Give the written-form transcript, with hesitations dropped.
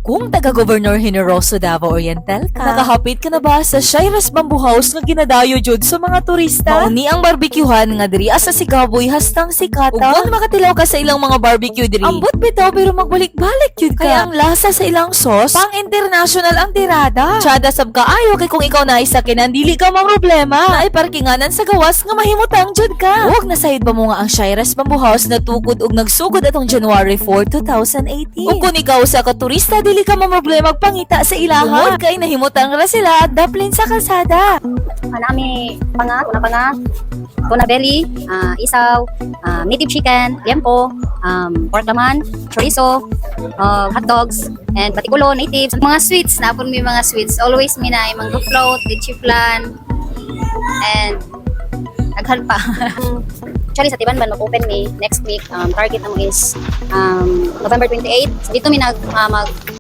Kung taga-Governor Generoso Davao Oriental ka, nakahapit ka na ba sa Shira's Bamboo House nga ginadayo jud sa mga turista? Mauni ang barbecuehan nga diri asa Sigaboy hastang Sikata. Ug kung makatilaw ka sa ilang mga barbecue diri, ambot bitaw pero magbalik-balik jud ka. Kaya ang lasa sa ilang sauce, pang international ang tirada. Tsada sab kaayo kay kung ikaw na isa kinan dili ka mang problema. Naay parkinganan sa gawas nga mahimutang jud ka. Ug nasayod ba mo nga ang Shira's Bamboo House natukod ug nagsugod atong January 4, 2018. Ug kung ikaw sa ka turista dili ka mang problema magpangita sa ilaha. Tungod kay nahimutang ra sila at daplin sa kalsada. Nami tuna belly, isaw, native chicken, liempo, pork laman, chorizo, hot dogs, and patikulo, native. Mga sweets, napon may mga sweets. Always may na mango float, leche flan, and naghan pa. Actually, sa Tibanban, mag-open me next week. Target naman is November 28. So, dito may